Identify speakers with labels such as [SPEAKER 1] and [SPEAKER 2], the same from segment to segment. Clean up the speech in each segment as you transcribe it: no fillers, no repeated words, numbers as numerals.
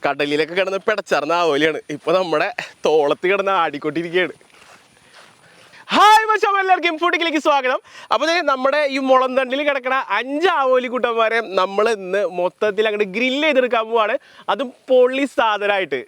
[SPEAKER 1] കടലിലൊക്കെ കിടന്ന് പിടച്ചറിഞ്ഞ ആവോലിയാണ്. ഇപ്പൊ നമ്മുടെ തോളത്ത് കിടന്ന് ആടിക്കൊണ്ടിരിക്കുകയാണ്. ഹായ് മച്ചാ, എല്ലാവർക്കും ഫുഡിലേക്ക് സ്വാഗതം. അപ്പോൾ നമ്മുടെ ഈ മുളന്തണ്ടിൽ കിടക്കുന്ന 5 ആവോലി കുട്ടന്മാരെ നമ്മൾ ഇന്ന് മൊത്തത്തിൽ അങ്ങോട്ട് ഗ്രില്ല് ചെയ്തെടുക്കാൻ പോവാണ്. അതും പൊള്ളി സാധനമായിട്ട്.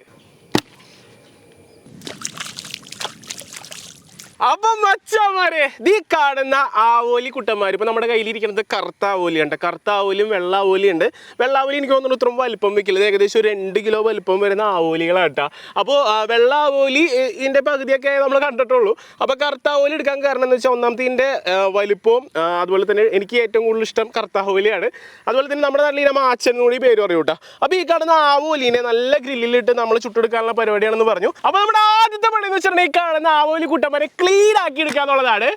[SPEAKER 1] അപ്പം മച്ചാമാരെ, ഈ കാണുന്ന ആവോലി കുട്ടന്മാർ ഇപ്പം നമ്മുടെ കയ്യിലിരിക്കുന്നത് കറുത്ത ആവോലിയുണ്ട്. കറുത്ത ആവോലിയും വെള്ള ആവോലിയുണ്ട്. വെള്ള ആവോലി എനിക്ക് തോന്നുന്നു ഇത്രയും വലിപ്പം വെക്കില്ല, ഏകദേശം ഒരു 2 കിലോ വലിപ്പം വരുന്ന ആവോലികളാണ് കേട്ടോ. അപ്പോൾ വെള്ള ആവോലി ഇതിൻ്റെ പകുതിയൊക്കെ നമ്മൾ കണ്ടിട്ടുള്ളൂ. അപ്പോൾ കറുത്ത ആവോലി എടുക്കാൻ കാരണം എന്ന് വെച്ചാൽ ഒന്നാമത്തെ ഇതിൻ്റെ വലിപ്പവും അതുപോലെ തന്നെ എനിക്ക് ഏറ്റവും കൂടുതൽ ഇഷ്ടം കറുത്ത ആവോലിയാണ്. അതുപോലെ തന്നെ നമ്മുടെ നാട്ടിൽ ഇതിനെ മാച്ചൻ കൂടി പേര് പറയും കേട്ടോ. അപ്പോൾ ഈ കാണുന്ന ആവോലിനെ നല്ല ഗ്രില്ലിലിട്ട് നമ്മൾ ചുട്ടെടുക്കാനുള്ള പരിപാടിയാണെന്ന് പറഞ്ഞു. അപ്പോൾ നമ്മുടെ ആദ്യത്തെ പണി എന്ന് വെച്ചിട്ടുണ്ടെങ്കിൽ ഈ കാണുന്ന ആവോലി കുട്ടന്മാരെ ക്ലീൻ ആക്കി എടുക്കുക എന്നുള്ളതാണ്.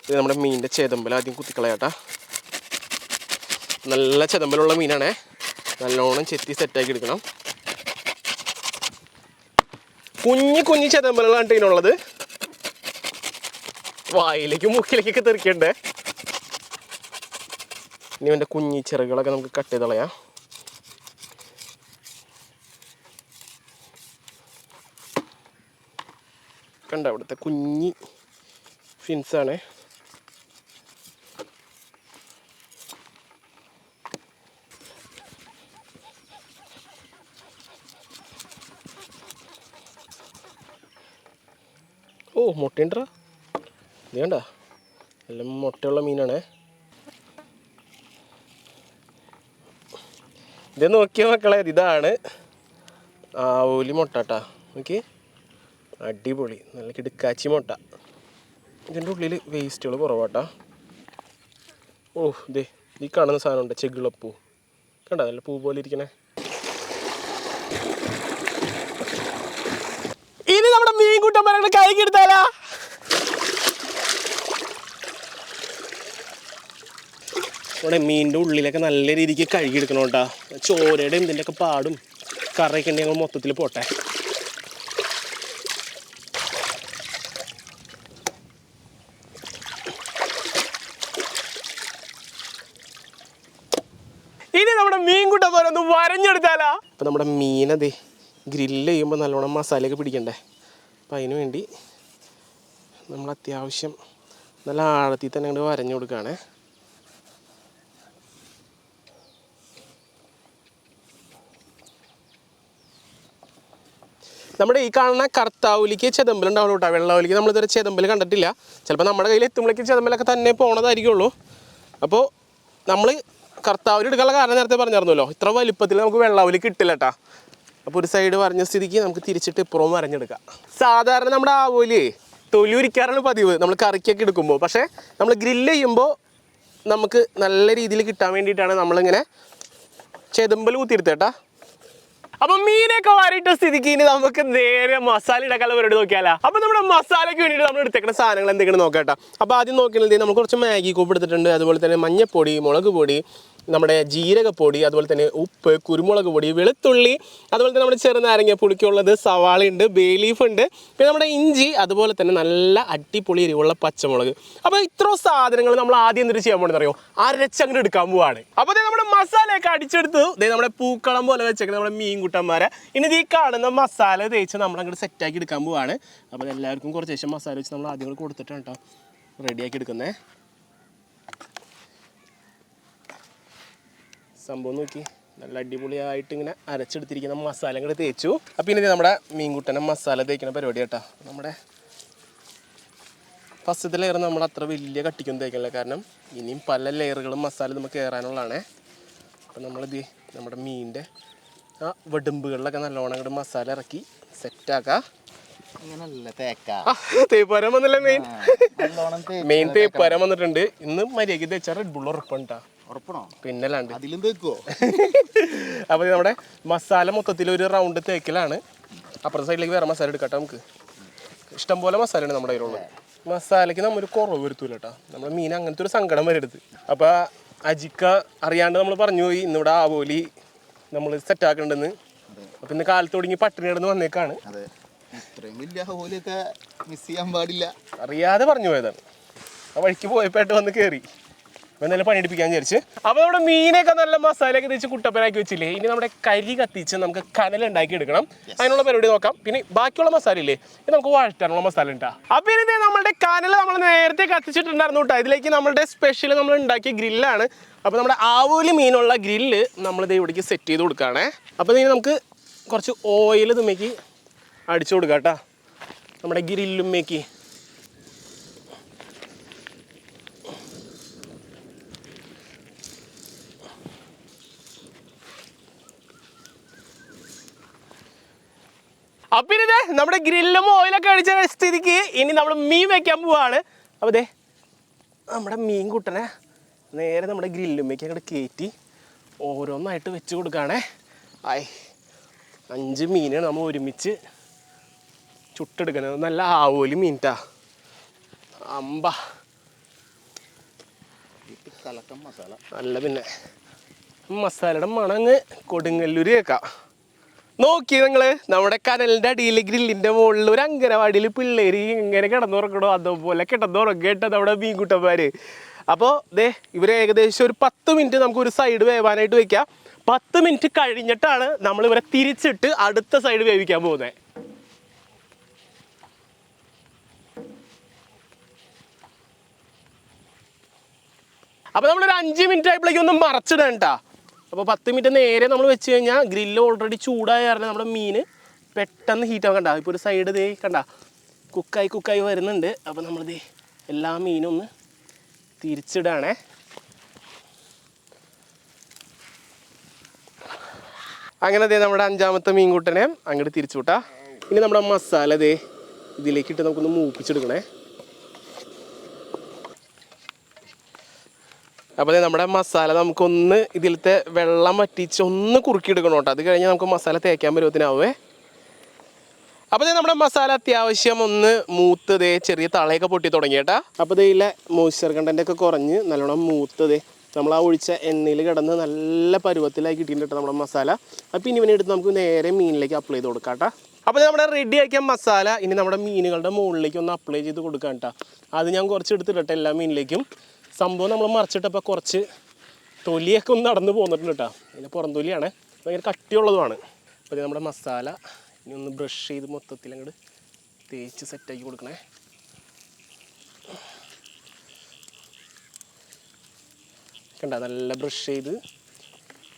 [SPEAKER 1] ഇത് നമ്മുടെ മീനിൻ്റെ ചെതമ്പൽ ആദ്യം കുത്തിക്കളയാട്ടാ. നല്ല ചെതമ്പലുള്ള മീനാണേ, നല്ലോണം ചെത്തി സെറ്റാക്കി എടുക്കണം. കുഞ്ഞു ചെതമ്പലുകളാണ് ഇതിനുള്ളത്. വായിലേക്കും മൂക്കിലേക്കൊക്കെ തെറിക്കണ്ടേ. ഇനി എൻ്റെ കുഞ്ഞി ചെറുകളൊക്കെ നമുക്ക് കട്ട് ചെയ്ത് കളയാം. കണ്ട അവിടുത്തെ കുഞ്ഞി ഫിൻസാണ്. ഓ മുട്ടയുണ്ടാ, ഇത് കണ്ട എല്ലാം മുട്ടയുള്ള മീനാണേ. ഇത് നോക്കിയ മക്കളെ, ഇതാണ് ആവോലി മുട്ട കേട്ടാ. നോക്കി, അടിപൊളി, നല്ല കിടുക്കാച്ചി മുട്ട. ഇതിൻ്റെ ഉള്ളിൽ വേസ്റ്റുകൾ കുറവാട്ടാ. ഓ ദേ ഈ കാണുന്ന സാധനമുണ്ട്, ചെകിളപ്പൂ. കണ്ട നല്ല പൂ പോലെ ഇരിക്കണേ. ഇനി നമ്മുടെ മീൻ കുട്ടന്മാരെ കൈക്ക് എടുത്താലാ. നമ്മുടെ മീനിൻ്റെ ഉള്ളിലൊക്കെ നല്ല രീതിക്ക് കഴുകിയെടുക്കണം കേട്ടോ. ചോരയുടെ എന്തിൻ്റെയൊക്കെ പാടും കറിയൊക്കെ ഉണ്ടെങ്കിൽ ഞങ്ങൾ മൊത്തത്തിൽ പോട്ടെ. ഇനി നമ്മുടെ മീൻ കുട്ടന്മാരെ ഒന്ന് വരഞ്ഞെടുത്താലാ. അപ്പം നമ്മുടെ മീനതേ ഗ്രില്ല് ചെയ്യുമ്പോൾ നല്ലോണം മസാലയൊക്കെ പിടിക്കണ്ടേ. അപ്പം അതിന് വേണ്ടി നമ്മൾ അത്യാവശ്യം നല്ല ആഴത്തിൽ തന്നെ അങ്ങോട്ട് വരഞ്ഞു കൊടുക്കുകയാണേ. നമ്മുടെ ഈ കാണുന്ന കറുത്താവലിക്ക് ചെതമ്പലുണ്ടാവുള്ളൂ കേട്ടോ. വെള്ളാവലിക്ക് നമ്മളിതുവരെ ചെതമ്പൽ കണ്ടിട്ടില്ല. ചിലപ്പോൾ നമ്മുടെ കയ്യിൽ എത്തുമ്പോഴേക്ക് ചെതമ്പലൊക്കെ തന്നെ പോണതായിരിക്കുള്ളൂ. അപ്പോൾ നമ്മൾ കറുത്താവലി എടുക്കാനുള്ള കാരണം നേരത്തെ പറഞ്ഞിരുന്നല്ലോ, ഇത്ര വലിപ്പത്തിൽ നമുക്ക് വെള്ളാവലി കിട്ടില്ല കേട്ടോ. അപ്പോൾ ഒരു സൈഡ് വരഞ്ഞ സ്ഥിതിക്ക് നമുക്ക് തിരിച്ചിട്ട് ഇപ്പുറവും വരഞ്ഞെടുക്കാം. സാധാരണ നമ്മുടെ ആവോലി തൊലി ഉരിക്കാറാണ് പതിവ് നമ്മൾ കറിക്കൊക്കെ എടുക്കുമ്പോൾ. പക്ഷേ നമ്മൾ ഗ്രില്ല് ചെയ്യുമ്പോൾ നമുക്ക് നല്ല രീതിയിൽ കിട്ടാൻ വേണ്ടിയിട്ടാണ് നമ്മളിങ്ങനെ ചെതമ്പൽ കുത്തിയെടുത്തേട്ടാ. അപ്പം മീനൊക്കെ വാരിയിട്ട സ്ഥിതിക്ക് ഇനി നമുക്ക് നേരെ മസാല ഇടാക്കാനുള്ള പരിപാടി നോക്കിയാലോ. അപ്പം നമ്മുടെ മസാലയ്ക്ക് വേണ്ടിയിട്ട് നമ്മൾ എടുത്തേക്കുന്ന സാധനങ്ങൾ എന്തെങ്കിലും നോക്കാം കേട്ടോ. അപ്പോൾ ആദ്യം നോക്കുന്നത് നമ്മൾ കുറച്ച് മാഗി ക്യൂബ് എടുത്തിട്ടുണ്ട്. അതുപോലെ തന്നെ മഞ്ഞപ്പൊടി, മുളക് പൊടി, നമ്മുടെ ജീരകപ്പൊടി, അതുപോലെ തന്നെ ഉപ്പ്, കുരുമുളക് പൊടി, വെളുത്തുള്ളി, അതുപോലെ തന്നെ നമ്മുടെ ചെറുനാരങ്ങ പുളിക്കുള്ളത്, സവാളയുണ്ട്, ബേ ലീഫ് ഉണ്ട്, പിന്നെ നമ്മുടെ ഇഞ്ചി, അതുപോലെ തന്നെ നല്ല അടിപൊളി എരിവുള്ള പച്ചമുളക്. അപ്പോൾ ഇത്ര സാധനങ്ങൾ നമ്മൾ ആദ്യം എന്തിട്ട് ചെയ്യാൻ പോകുന്നത് അറിയോ, അരച്ചങ്ങോട്ട് എടുക്കാൻ പോവാണ്. അപ്പോൾ നമ്മുടെ മസാലയൊക്കെ അടിച്ചെടുത്തു. നമ്മുടെ പൂക്കളം പോലെ വെച്ചേക്കുന്നത് നമ്മുടെ മീൻ കുട്ടന്മാരെ ഇനി ഈ കാണുന്ന മസാല തേച്ച് നമ്മൾ അങ്ങോട്ട് സെറ്റാക്കി എടുക്കാൻ പോവാണ്. അപ്പോൾ എല്ലാവർക്കും കുറച്ച് ശേഷം മസാല വെച്ച് നമ്മൾ ആദ്യം കൂടെ കൊടുത്തിട്ടാണ് കേട്ടോ റെഡിയാക്കി എടുക്കുന്നത്. സംഭവം നോക്കി, നല്ല അടിപൊളിയായിട്ട് ഇങ്ങനെ അരച്ചെടുത്തിരിക്കുന്ന മസാല ഇങ്ങോട്ട് തേച്ചു. അപ്പോൾ ഇനി നമ്മുടെ മീൻകുട്ടനെ മസാല തേക്കുന്ന പരിപാടി കേട്ടോ. നമ്മുടെ ഫസ്റ്റത്തെ ലെയർ നമ്മൾ അത്ര വലിയ കട്ടിക്കൊന്നും തേക്കില്ല, കാരണം ഇനിയും പല ലെയറുകളും മസാല നമുക്ക് കയറാനുള്ളതാണ്. അപ്പോൾ നമ്മളിത് നമ്മുടെ മീനിൻ്റെ ആ വെടുമ്പുകളിലൊക്കെ നല്ലോണം അങ്ങോട്ട് മസാല ഇറക്കി സെറ്റാക്കാം. തേപ്പരം വന്നില്ല, മെയിൻ തേപ്പരം വന്നിട്ടുണ്ട്. ഇന്ന് മര്യാദയ്ക്ക് തേച്ചാൽ റെഡ് ബുൾ ഉറപ്പുണ്ടാ, പിന്നല്ലാണ്ട് അതിലും തേക്കുവോ. അപ്പോൾ നമ്മുടെ മസാല മൊത്തത്തിൽ ഒരു റൗണ്ട് തേക്കലാണ്. അപ്പുറത്തെ സൈഡിലേക്ക് വേറെ മസാല എടുക്കട്ടെ. നമുക്ക് ഇഷ്ടം പോലെ മസാലയാണ് നമ്മുടെ കയ്യിലുള്ളത്. മസാലയ്ക്ക് നമ്മളൊരു കുറവ് വരുത്തൂല കേട്ടോ. നമ്മുടെ മീൻ അങ്ങനത്തെ ഒരു സങ്കടം വരരുത്. അപ്പോൾ അജിക്ക അറിയാണ്ട് നമ്മൾ പറഞ്ഞു പോയി ഇന്നിവിടെ ആവോലി നമ്മൾ സെറ്റാക്കണ്ടെന്ന്. അപ്പം ഇന്ന് കാലത്ത് തുടങ്ങി പട്ടിണി കിടന്ന് വന്നേക്കാണ്. അറിയാതെ പറഞ്ഞു പോയതാണ്. ആ വഴിക്ക് പോയപ്പോട്ട് വന്ന് കയറി. എന്തായാലും പണിയെടുപ്പിക്കാൻ വിചാരിച്ച്. അപ്പോൾ നമ്മുടെ മീനൊക്കെ നല്ല മസാലയൊക്കെ തേച്ച് കുട്ടപ്പനാക്കി വെച്ചില്ലേ, ഇനി നമ്മുടെ കരി കത്തിച്ച് നമുക്ക് കനലുണ്ടാക്കി എടുക്കണം. അതിനുള്ള പരിപാടി നോക്കാം. പിന്നെ ബാക്കിയുള്ള മസാല ഇല്ലേ, ഇത് നമുക്ക് വഴറ്റാനുള്ള മസാല ഉണ്ടാ. അപ്പോൾ ഇനി നമ്മുടെ കനൽ നമ്മൾ നേരത്തെ കത്തിച്ചിട്ടുണ്ടായിരുന്നു കേട്ടോ. ഇതിലേക്ക് നമ്മളുടെ സ്പെഷ്യൽ നമ്മൾ ഉണ്ടാക്കിയ ഗ്രില്ലാണ്. അപ്പോൾ നമ്മുടെ ആവോലി മീനുള്ള ഗ്രില്ല് നമ്മളിത് ഇവിടേക്ക് സെറ്റ് ചെയ്ത് കൊടുക്കുകയാണേ. അപ്പോൾ ഇനി നമുക്ക് കുറച്ച് ഓയിൽ തുമ്മയ്ക്ക് അടിച്ചു കൊടുക്കാം കേട്ടോ നമ്മുടെ ഗ്രില്ലുമ്മയ്ക്ക്. അപ്പം ഇനി നമ്മുടെ ഗ്രില്ലും ഓയിലൊക്കെ അടിച്ച സ്ഥിതിക്ക് ഇനി നമ്മൾ മീൻ വെക്കാൻ പോവാണ്. അപ്പോൾ ദേ നമ്മുടെ മീൻ കുട്ടനെ നേരെ നമ്മുടെ ഗ്രില്ലുമ്മയ്ക്ക് അങ്ങോട്ട് കയറ്റി ഓരോന്നായിട്ട് വെച്ച് കൊടുക്കുകയാണേ. 5 മീനാണ് നമ്മൾ ഒരുമിച്ച് ചുട്ടെടുക്കുന്നത്. നല്ല ആവോലി മീൻട്ടാ. അമ്പ നല്ല പിന്നെ മസാലയുടെ മണങ്ങ് കൊടുങ്ങല്ലൂർ കേൾക്കാം. നോക്കി നിങ്ങൾ നമ്മുടെ കനലിൻ്റെ അടിയിൽ ഗ്രില്ലിൻ്റെ മുകളിൽ ഒരു അംഗനവാടിയിൽ പിള്ളേർ ഇങ്ങനെ കിടന്നുറക്കണോ അതുപോലെ കിടന്നുറങ്ങേട്ട നമ്മുടെ മീൻകുട്ടന്മാർ. അപ്പോൾ ദേ ഇവർ ഏകദേശം ഒരു 10 മിനിറ്റ് നമുക്ക് ഒരു സൈഡ് വേവാനായിട്ട് വെക്കാം. 10 മിനിറ്റ് കഴിഞ്ഞിട്ടാണ് നമ്മൾ ഇവരെ തിരിച്ചിട്ട് അടുത്ത സൈഡ് വേവിക്കാൻ പോകുന്നത്. അപ്പോൾ നമ്മളൊരു 5 മിനിറ്റ് ആയപ്പോഴേക്കും ഒന്ന് മറച്ചിടാൻ കേട്ടോ. അപ്പോൾ 10 മിനിറ്റ് നേരെ നമ്മൾ വെച്ച് കഴിഞ്ഞാൽ ഗ്രില്ല് ഓൾറെഡി ചൂടായ കാരണം നമ്മുടെ മീൻ പെട്ടെന്ന് ഹീറ്റ് ആവും. കണ്ട ഇപ്പോൾ ഒരു സൈഡ് ദേ കണ്ട കുക്കായി വരുന്നുണ്ട്. അപ്പോൾ നമ്മളിത് എല്ലാ മീനും ഒന്ന് തിരിച്ചിടാണേ. അങ്ങനെ ദേ നമ്മുടെ 5ാമത്തെ മീൻകൂട്ടനെ അങ്ങോട്ട് തിരിച്ചു വിട്ടാ. ഇനി നമ്മുടെ മസാല ദേ ഇതിലേക്കിട്ട് നമുക്കൊന്ന് മൂപ്പിച്ചെടുക്കണേ. അപ്പോൾ നമ്മുടെ മസാല നമുക്കൊന്ന് ഇതിലത്തെ വെള്ളം വറ്റിച്ച് ഒന്ന് കുറുക്കിയെടുക്കണം കേട്ടോ. അത് കഴിഞ്ഞ് നമുക്ക് മസാല തേക്കാൻ പരുവത്തിനാവേ. അപ്പോൾ നമ്മുടെ മസാല അത്യാവശ്യം ഒന്ന് മൂത്തതേ ചെറിയ തളയൊക്കെ പൊട്ടി തുടങ്ങി കേട്ടാ. അപ്പോൾ ഇതിലെ മോയ്സ്ചർ കണ്ടൻ്റൊക്കെ കുറഞ്ഞ് നല്ലോണം മൂത്തതേ നമ്മൾ ആ ഒഴിച്ച എണ്ണയിൽ കിടന്ന് നല്ല പരുവത്തിലായി കിട്ടിയിട്ടുണ്ട് നമ്മുടെ മസാല. അപ്പോൾ ഇനി എടുത്ത് നമുക്ക് നേരെ മീനിലേക്ക് അപ്ലൈ ചെയ്ത് കൊടുക്കാം കേട്ടോ. അപ്പോൾ നമ്മുടെ റെഡി ആക്കിയ മസാല ഇനി നമ്മുടെ മീനുകളുടെ മുകളിലേക്ക് ഒന്ന് അപ്ലൈ ചെയ്ത് കൊടുക്കാം കേട്ടോ. അത് ഞാൻ കുറച്ച് എടുത്തിട്ടെ എല്ലാ മീനിലേക്കും. സംഭവം നമ്മൾ മറിച്ചിട്ടപ്പോൾ കുറച്ച് തൊലിയൊക്കെ ഒന്ന് നടന്ന് പോന്നിട്ടുണ്ട് കേട്ടോ. അതിൻ്റെ പുറം തൊലിയാണ്, ഭയങ്കര കട്ടിയുള്ളതുമാണ്. അപ്പോൾ നമ്മുടെ മസാല ഇനി ഒന്ന് ബ്രഷ് ചെയ്ത് മൊത്തത്തിൽ അങ്ങോട്ട് തേച്ച് സെറ്റാക്കി കൊടുക്കണേ. കണ്ട നല്ല ബ്രഷ് ചെയ്ത്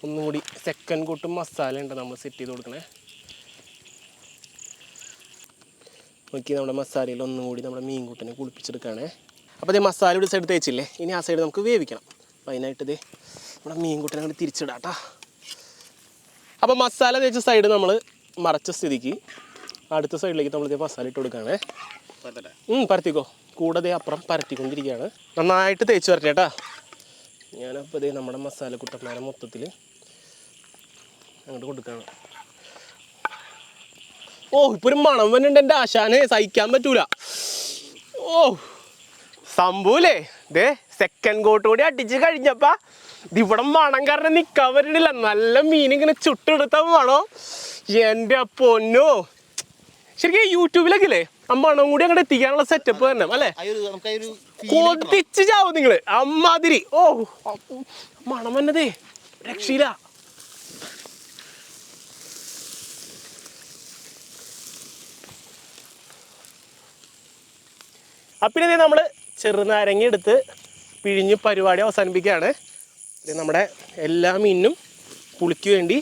[SPEAKER 1] ഒന്നും കൂടി സെക്കൻഡ് കൂട്ടും മസാല ഉണ്ട് നമ്മൾ സെറ്റ് ചെയ്ത് കൊടുക്കണേ. നോക്കി നമ്മുടെ മസാലയിൽ ഒന്നും കൂടി നമ്മുടെ മീൻ കൂട്ടിനെ കുളിപ്പിച്ചെടുക്കുകയാണേ. അപ്പോൾ അതേ മസാല ഒരു സൈഡ് തേച്ചില്ലേ, ഇനി ആ സൈഡ് നമുക്ക് വേവിക്കണം. അപ്പോൾ അതിനായിട്ട് ഇതേ നമ്മുടെ മീൻ കൂട്ടിനെ അങ്ങോട്ട് തിരിച്ചിടാം കേട്ടോ. അപ്പോൾ മസാല തേച്ച സൈഡ് നമ്മൾ മറച്ച സ്ഥിതിക്ക് അടുത്ത സൈഡിലേക്ക് നമ്മളിതേ മസാല ഇട്ട് കൊടുക്കുകയാണേ. പരത്തിക്കോ, കൂടെ അപ്പുറം പരത്തിക്കൊണ്ടിരിക്കുകയാണ്. നന്നായിട്ട് തേച്ച് വരട്ടെ കേട്ടോ. ഞാനപ്പോൾ ഇതേ നമ്മുടെ മസാല കുട്ടന്മാരെ മൊത്തത്തിൽ അങ്ങോട്ട് കൊടുക്കുകയാണ്. ഇപ്പോൾ ഒരു മണം വന്നിട്ടുണ്ട് എൻ്റെ ആശാനെ, സഹിക്കാൻ പറ്റൂല. സംഭവല്ലേ ദേ സെക്കൻഡ് കോട്ട് കൂടി അടിച്ച് കഴിഞ്ഞപ്പോൾ ഇവിടെ മണം കാരണം നിൽക്കാൻ പറ്റണില്ല. നല്ല മീനിങ്ങനെ ചുട്ടെടുത്താൽ വേണോ എൻ്റെ പൊന്നോ. ശരിക്കും യൂട്യൂബിലൊക്കെ ഇല്ലേ ആ മണം കൂടി അങ്ങോട്ട് എത്തിക്കാനുള്ള സെറ്റപ്പ് തന്നെ അല്ലേ, കൊതിച്ച് ചാവും നിങ്ങൾ അമ്മാതിരി. മണം വന്നതേ രക്ഷയില്ല. അപ്പം ഇനി നമ്മൾ ചെറുനാരങ്ങ എടുത്ത് പിഴിഞ്ഞ് പരിപാടി അവസാനിപ്പിക്കുകയാണ്. നമ്മുടെ എല്ലാ മീനിനും പുളിക്ക് വേണ്ടി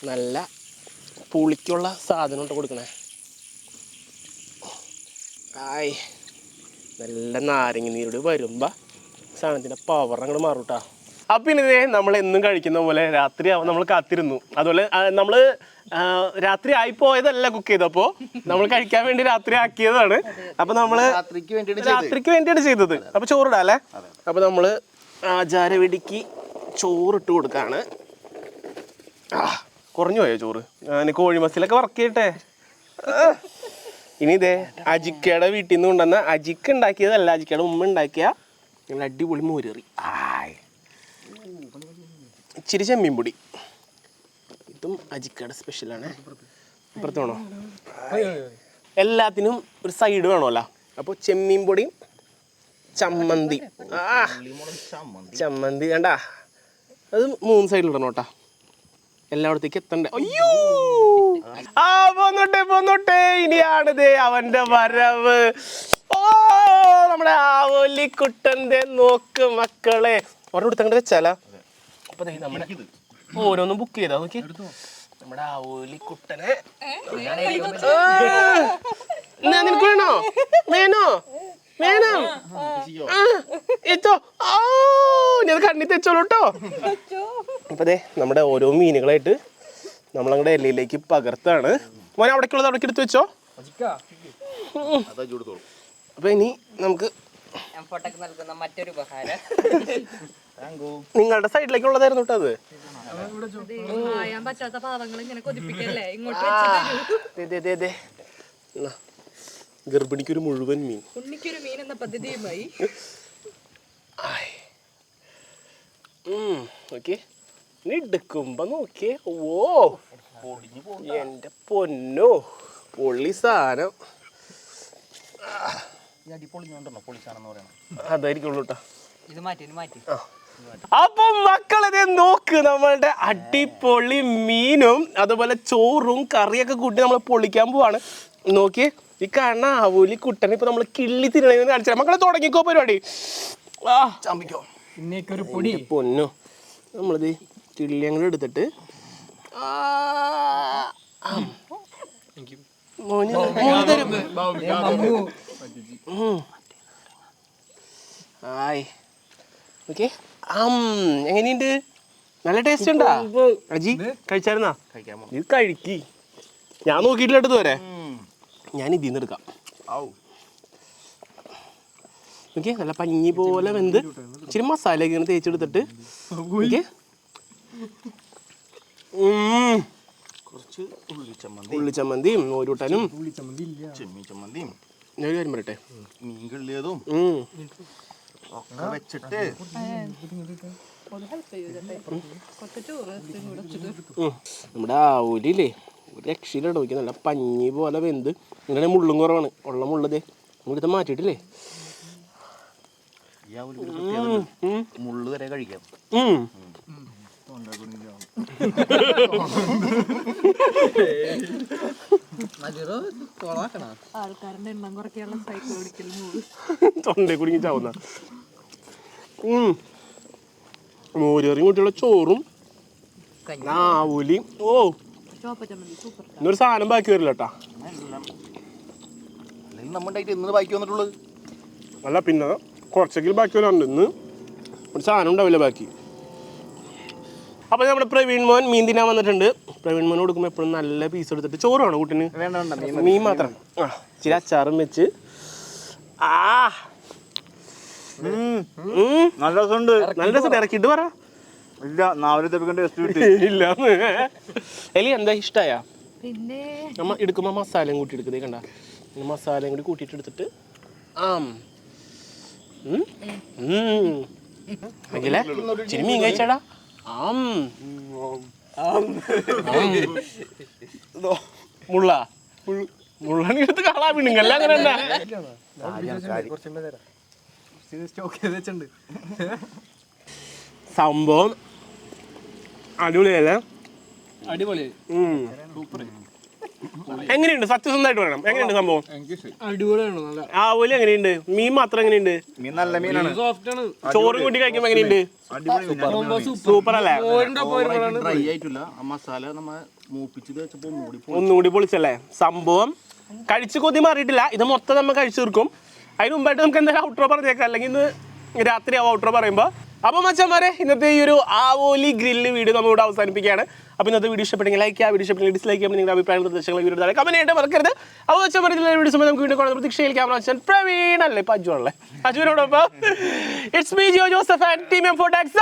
[SPEAKER 1] നല്ല പുളിക്കുള്ള സാധനം ഇട്ട് കൊടുക്കണേ. നല്ല നാരങ്ങ നീരോട് വരുമ്പോൾ സാധനത്തിൻ്റെ പവർ അങ്ങോട്ട് മാറും കേട്ടോ. അപ്പം ഇനി നമ്മൾ എന്നും കഴിക്കുന്ന പോലെ രാത്രിയാവും നമ്മൾ കാത്തിരുന്നു. അതുപോലെ നമ്മൾ രാത്രി ആയിപ്പോയതല്ല കുക്ക് ചെയ്തപ്പോൾ നമ്മൾ കഴിക്കാൻ വേണ്ടി രാത്രി ആക്കിയതാണ്. അപ്പം നമ്മൾ രാത്രിക്ക് വേണ്ടിയാണ് ചെയ്തത്. അപ്പോൾ ചോറിടാം അല്ലേ. അപ്പോൾ നമ്മൾ ആചാരവെടിക്ക് ചോറിട്ട് കൊടുക്കുകയാണ്. കുറഞ്ഞു പോയോ ചോറ്? ഞാൻ കോഴി മസിലൊക്കെ വർക്ക് ചെയ്യട്ടെ. ഇനി ഇതേ അജിക്കയുടെ വീട്ടിൽ നിന്ന് കൊണ്ടുവന്ന അജിക്ക ഉണ്ടാക്കിയതല്ല, അജിക്കയുടെ ഉമ്മ ഉണ്ടാക്കിയ ഞങ്ങൾ അടിപൊളി മോരറി. ഇച്ചിരി ചെമ്മീൻ പൊടി, ഇതും അജിക്കയുടെ സ്പെഷ്യലാണ്. അപ്പുറത്ത് വേണോ? എല്ലാത്തിനും ഒരു സൈഡ് വേണമല്ലോ. അപ്പോൾ ചെമ്മീൻ പൊടിയും ചമ്മന്തി. ചമ്മന്തി കണ്ട, അത് 3 സൈഡിലിടണം കേട്ടാ, എല്ലായിടത്തേക്ക് എത്തണ്ടേ. അയ്യോ പോന്നോട്ടെ ഇനിയാണിത് അവന്റെ വരവ്. ഓ നമ്മുടെ ആവോലിക്കുട്ടന്റെ നോക്ക് മക്കളെ, ഓരോ കൊടുത്തങ്ങോട്ട് വെച്ചാലാ. അപ്പൊ നമ്മുടെ ഓരോന്നും ബുക്ക് ചെയ്താ നോക്കി നമ്മുടെ ആവോലിക്കുട്ടനെ. നിനക്ക് വേണോ? വേണോ എത്തോ? ഞാൻ കണ്ണി തെച്ചോളൂ കേട്ടോ. ഇപ്പൊ നമ്മുടെ ഓരോ മീനുകളായിട്ട് നമ്മളങ്ങടെ എല്ലയിലേക്ക് പകർത്താണ്. മോനെ അവിടേക്കുള്ളത് അവിടേക്ക് എടുത്ത് വെച്ചോ. അപ്പൊ ഇനി നമുക്ക്
[SPEAKER 2] മറ്റൊരു ഉപഹാരം
[SPEAKER 1] നിങ്ങളുടെ സൈഡിലേക്കുള്ളതായിരുന്നു കേട്ടോ അത്.
[SPEAKER 2] പറ്റാത്ത പാവങ്ങൾ ഇങ്ങനെ കൊതിപ്പിക്കല്ലേ
[SPEAKER 1] ഗർഭിണിക്കൊരു മുഴുവൻ മീൻ,
[SPEAKER 2] ഉണ്ണിക്കൊരു മീൻ എന്ന പദ്ധതിയുമായി.
[SPEAKER 1] ഓക്കെ ഇനി എടുക്കുമ്പോ നോക്കിയേ. ഓ എന്റെ പൊന്നോ, പൊള്ളി സാധനം. അതായിരിക്കുള്ളൂ കേട്ടോ.
[SPEAKER 2] ഇത് മാറ്റി.
[SPEAKER 1] അപ്പൊ മക്കളെ നോക്ക്, നമ്മളുടെ അടിപൊളി മീനും അതുപോലെ ചോറും കറിയൊക്കെ കൂട്ടി നമ്മൾ പൊളിക്കാൻ പോവാണ്. നോക്കിയേ, ഈ കാണുന്ന ആവോലി കുട്ടനെ ഇപ്പൊ നമ്മള് കിള്ളി തിരണേന്ന് കാണിച്ചാൽ മക്കളെ തുടങ്ങിക്കോ പരിപാടി. പൊന്നു, നമ്മളിത് കിള്ളി അങ്ങനെ എടുത്തിട്ട് എങ്ങനെയുണ്ട്? നല്ല ടേസ്റ്റ് ഉണ്ടാ അജി? കഴിച്ചായിരുന്നാ? ഇത് കഴിക്കി, ഞാൻ നോക്കിയിട്ടില്ല എടുത്ത് വരെ. ഞാൻ ഇതിന്ന് എടുക്കാം. ഓക്കെ, നല്ല പഞ്ഞി പോലെ വെന്ത് ഇച്ചിരി മസാലയൊക്കെ ഇങ്ങനെ തേച്ചെടുത്തിട്ട്
[SPEAKER 3] കുറച്ച്
[SPEAKER 1] ഉള്ളിച്ചമ്മന്തിയും ഓരൂട്ടനും
[SPEAKER 3] ചെമ്മീൻ
[SPEAKER 1] ഞാൻ ഒരു കാര്യം പറയട്ടെ,
[SPEAKER 3] മീൻ കിള്ളിയതും ഒക്കെ വെച്ചിട്ട്
[SPEAKER 1] നമ്മുടെ ആവൂലില്ലേ ഒരു രക്ഷയിലിട നോക്കി, നല്ല പഞ്ഞി പോലെ വെന്ത് ഇങ്ങനെ മുള്ളും കുറവാണ്, ഉള്ള മുള്ളത് ഇവിടുത്തെ മാറ്റിയിട്ടില്ലേ
[SPEAKER 3] മുള്ളു വരെ കഴിക്കാം.
[SPEAKER 2] ആൾക്കാരുടെ എണ്ണം കുറയ്ക്കാനുള്ള സൈക്കോളജിക്കൽ മൂവ്.
[SPEAKER 1] തൊണ്ടേ കുടുങ്ങി ചാവുന്ന മോരേറി കൂട്ടിയുള്ള ചോറും ആവൂലിയും. ഓ ഇന്നൊരു സാധനം ബാക്കി വരില്ല കേട്ടാ.
[SPEAKER 3] അല്ലെങ്കിൽ നമ്മുടെ ഇന്ന് ബാക്കി വന്നിട്ടുള്ളത്
[SPEAKER 1] അല്ല, പിന്നെ കുറച്ചെങ്കിലും ബാക്കി വരാനുണ്ട്. ഇന്ന് ഒരു സാധനം ഉണ്ടാവില്ല ബാക്കി. അപ്പോൾ നമ്മുടെ പ്രവീൺ മോൻ മീൻ തിന്നാൻ വന്നിട്ടുണ്ട്. പ്രവീൺ മോൻ കൊടുക്കുമ്പോൾ എപ്പോഴും നല്ല പീസ് എടുത്തിട്ട് ചോറ് വേണം കൂട്ടിന്, മീൻ മാത്രം. ഇച്ചിരി അച്ചാറും വെച്ച്
[SPEAKER 3] നല്ല രസമുണ്ട്.
[SPEAKER 1] നല്ല രസം ഇറക്കിയിട്ട് പറ.
[SPEAKER 3] ഇല്ല,
[SPEAKER 1] ഇല്ല എലി എന്താ ഇഷ്ടായ?
[SPEAKER 2] പിന്നെ
[SPEAKER 1] നമ്മ എടുക്കുമ്പോൾ മസാലയും കൂട്ടി എടുക്കുന്നേ കണ്ട, മസാലയും കൂടി കൂട്ടിയിട്ട് എടുത്തിട്ട് ഇച്ചിരി മീൻ കഴിച്ചാടാ. മുള്ളണി എടുത്ത് കളാ വീണുങ്ങല്ല അങ്ങനെ തന്നെ സംഭവം. അടിപൊളിയല്ലേ?
[SPEAKER 4] അടിപൊളി.
[SPEAKER 1] എങ്ങനെയുണ്ട്? സത്യസന്ധമായിട്ട് പറയണം, എങ്ങനെയുണ്ട് സംഭവം?
[SPEAKER 4] അടിപൊളിയാണ്. നല്ല
[SPEAKER 1] ആവോലി എങ്ങനെയുണ്ട്? മീൻ മാത്രം എങ്ങനെയുണ്ട്?
[SPEAKER 3] മീൻ നല്ല മീനാണ്.
[SPEAKER 4] സോഫ്റ്റ് ആണ്.
[SPEAKER 1] ചോറും കൂട്ടി കഴിക്കുമ്പോ എങ്ങനെയുണ്ട്? സൂപ്പർ അല്ലേ?
[SPEAKER 3] ഡ്രൈ ആയിട്ടില്ല, മസാല നമ്മ മൂപ്പിച്ചത് വെച്ചപ്പോ
[SPEAKER 1] ഒന്നുകൂടി പൊളിച്ചല്ലേ സംഭവം. കഴിച്ച് കൊതി മാറിയിട്ടില്ല, ഇത് മൊത്തം നമ്മൾ കഴിച്ചു തീർക്കും. അതിന് മുമ്പായിട്ട് നമുക്ക് എന്തായാലും ഔട്ട്രോ പറഞ്ഞേക്കാം, അല്ലെങ്കിൽ ഇന്ന് രാത്രി ആവും ഔട്ട്രോ പറയുമ്പോൾ. അപ്പോൾ മച്ചാന്മാരെ, ഇന്നത്തെ ഈ ഒരു ആവോലി ഗ്രില്ല് വീഡിയോ നമ്മളിവിടെ അവസാനിപ്പിക്കുകയാണ്. അപ്പോൾ ഇന്നത്തെ വീഡിയോ ഇഷ്ടപ്പെട്ടെങ്കിൽ ലൈക്ക് ചെയ്യുക, വീഡിയോ ഇഷ്ടപ്പെട്ടെങ്കിൽ ഡിസ്ലൈക്ക് ചെയ്യുമ്പോൾ നിങ്ങളുടെ അഭിപ്രായം നിർദ്ദേശങ്ങൾ വീഡിയോ താഴെ കമന്റ് ചെയ്യേണ്ട മറക്കരുത്. അപ്പോൾ മച്ചാന്മാരെ, വീഡിയോ സമയം നമുക്ക് വീണ്ടും കാണുന്ന പ്രതീക്ഷയിൽ ക്യാമറ അച്ഛൻ പ്രവീൺ അല്ലേ അജുവാണല്ലേ, അജുവിനോടൊപ്പം it's me Jio Joseph and team എം4 ടാക്സ്.